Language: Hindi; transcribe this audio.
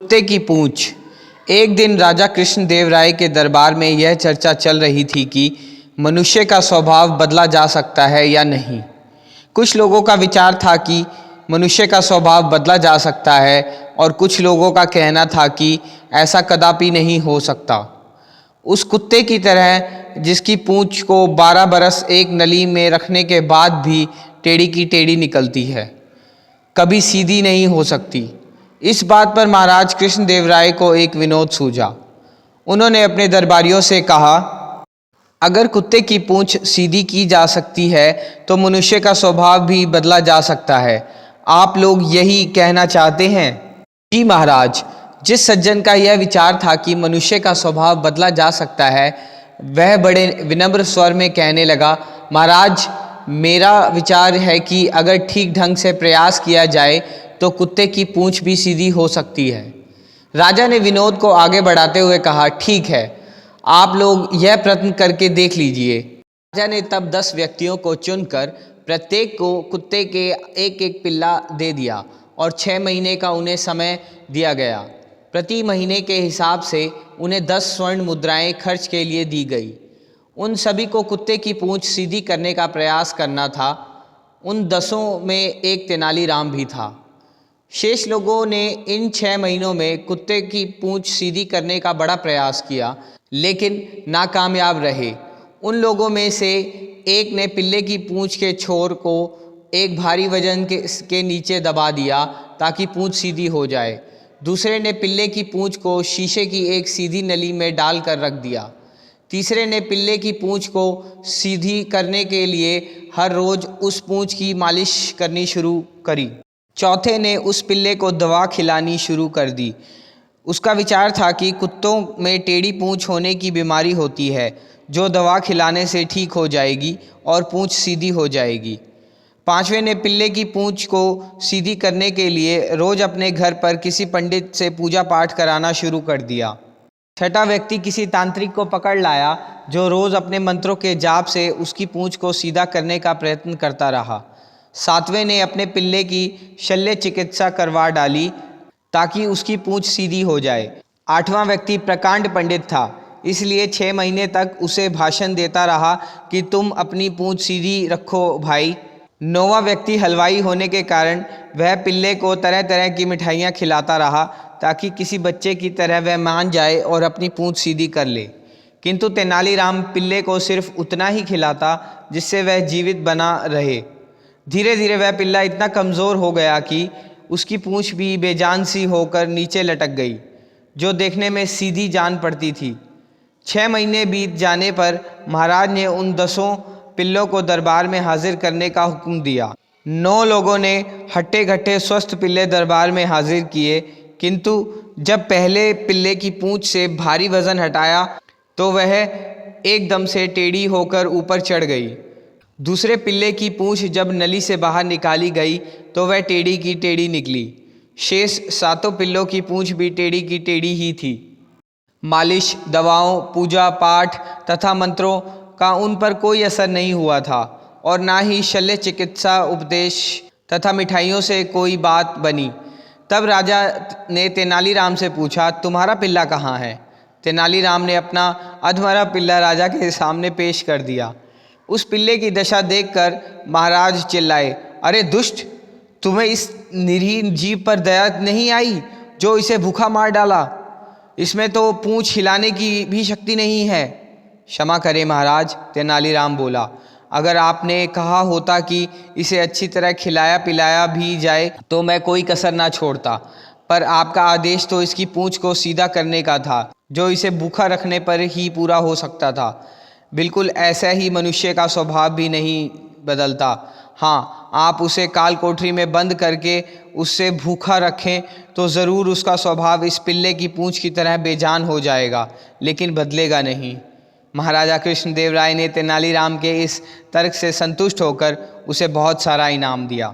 कुत्ते की पूंछ। एक दिन राजा कृष्णदेव राय के दरबार में यह चर्चा चल रही थी कि मनुष्य का स्वभाव बदला जा सकता है या नहीं। कुछ लोगों का विचार था कि मनुष्य का स्वभाव बदला जा सकता है और कुछ लोगों का कहना था कि ऐसा कदापि नहीं हो सकता। उस कुत्ते की तरह जिसकी पूंछ को 12 बरस एक नली में रखने के बाद भी टेढ़ी की टेढ़ी निकलती है, कभी सीधी नहीं हो सकती। इस बात पर महाराज कृष्णदेव राय को एक विनोद सूझा। उन्होंने अपने दरबारियों से कहा, अगर कुत्ते की पूंछ सीधी की जा सकती है तो मनुष्य का स्वभाव भी बदला जा सकता है। आप लोग यही कहना चाहते हैं? जी महाराज। जिस सज्जन का यह विचार था कि मनुष्य का स्वभाव बदला जा सकता है, वह बड़े विनम्र स्वर में कहने लगा, महाराज, मेरा विचार है कि अगर ठीक ढंग से प्रयास किया जाए तो कुत्ते की पूंछ भी सीधी हो सकती है। राजा ने विनोद को आगे बढ़ाते हुए कहा, ठीक है, आप लोग यह प्रयत्न करके देख लीजिए। राजा ने तब 10 व्यक्तियों को चुनकर प्रत्येक को कुत्ते के एक एक पिल्ला दे दिया और 6 महीने का उन्हें समय दिया गया। प्रति महीने के हिसाब से उन्हें 10 स्वर्ण मुद्राएं खर्च के लिए दी गई। उन सभी को कुत्ते की पूंछ सीधी करने का प्रयास करना था। उन 10 में एक तेनालीराम भी था। शेष लोगों ने इन 6 महीनों में कुत्ते की पूंछ सीधी करने का बड़ा प्रयास किया, लेकिन नाकामयाब रहे। उन लोगों में से एक ने पिल्ले की पूंछ के छोर को एक भारी वजन के नीचे दबा दिया ताकि पूंछ सीधी हो जाए। दूसरे ने पिल्ले की पूंछ को शीशे की एक सीधी नली में डालकर रख दिया। तीसरे ने पिल्ले की पूंछ को सीधी करने के लिए हर रोज उस पूंछ की मालिश करनी शुरू करी। चौथे ने उस पिल्ले को दवा खिलानी शुरू कर दी। उसका विचार था कि कुत्तों में टेढ़ी पूंछ होने की बीमारी होती है, जो दवा खिलाने से ठीक हो जाएगी और पूंछ सीधी हो जाएगी। पांचवें ने पिल्ले की पूंछ को सीधी करने के लिए रोज अपने घर पर किसी पंडित से पूजा पाठ कराना शुरू कर दिया। छठा व्यक्ति किसी तांत्रिक को पकड़ लाया, जो रोज अपने मंत्रों के जाप से उसकी पूंछ को सीधा करने का प्रयत्न करता रहा। सातवें ने अपने पिल्ले की शल्य चिकित्सा करवा डाली ताकि उसकी पूंछ सीधी हो जाए। आठवां व्यक्ति प्रकांड पंडित था, इसलिए 6 महीने तक उसे भाषण देता रहा कि तुम अपनी पूंछ सीधी रखो भाई। 9वां व्यक्ति हलवाई होने के कारण वह पिल्ले को तरह तरह की मिठाइयाँ खिलाता रहा ताकि किसी बच्चे की तरह वह मान जाए और अपनी पूंछ सीधी कर ले। किंतु तेनालीराम पिल्ले को सिर्फ उतना ही खिलाता जिससे वह जीवित बना रहे। धीरे धीरे वह पिल्ला इतना कमज़ोर हो गया कि उसकी पूंछ भी बेजान सी होकर नीचे लटक गई, जो देखने में सीधी जान पड़ती थी। 6 महीने बीत जाने पर महाराज ने उन 10 पिल्लों को दरबार में हाजिर करने का हुक्म दिया। 9 लोगों ने हट्टे घट्टे स्वस्थ पिल्ले दरबार में हाजिर किए, किंतु जब पहले पिल्ले की पूंछ से भारी वजन हटाया तो वह एकदम से टेढ़ी होकर ऊपर चढ़ गई। दूसरे पिल्ले की पूंछ जब नली से बाहर निकाली गई तो वह टेढ़ी की टेढ़ी निकली। शेष 7 पिल्लों की पूंछ भी टेढ़ी की टेढ़ी ही थी। मालिश, दवाओं, पूजा पाठ तथा मंत्रों का उन पर कोई असर नहीं हुआ था और ना ही शल्य चिकित्सा उपदेश तथा मिठाइयों से कोई बात बनी। तब राजा ने तेनालीराम से पूछा, तुम्हारा पिल्ला कहाँ है? तेनालीराम ने अपना अधमरा पिल्ला राजा के सामने पेश कर दिया। उस पिल्ले की दशा देखकर महाराज चिल्लाए, अरे दुष्ट, तुम्हें इस निरीह जीव पर दया नहीं आई जो इसे भूखा मार डाला? इसमें तो पूंछ हिलाने की भी शक्ति नहीं है। क्षमा करें महाराज, तेनालीराम बोला, अगर आपने कहा होता कि इसे अच्छी तरह खिलाया पिलाया भी जाए तो मैं कोई कसर ना छोड़ता, पर आपका आदेश तो इसकी पूंछ को सीधा करने का था, जो इसे भूखा रखने पर ही पूरा हो सकता था। बिल्कुल ऐसा ही मनुष्य का स्वभाव भी नहीं बदलता। हाँ, आप उसे काल कोठरी में बंद करके उससे भूखा रखें तो ज़रूर उसका स्वभाव इस पिल्ले की पूंछ की तरह बेजान हो जाएगा, लेकिन बदलेगा नहीं। महाराजा कृष्णदेव राय ने तेनालीराम के इस तर्क से संतुष्ट होकर उसे बहुत सारा इनाम दिया।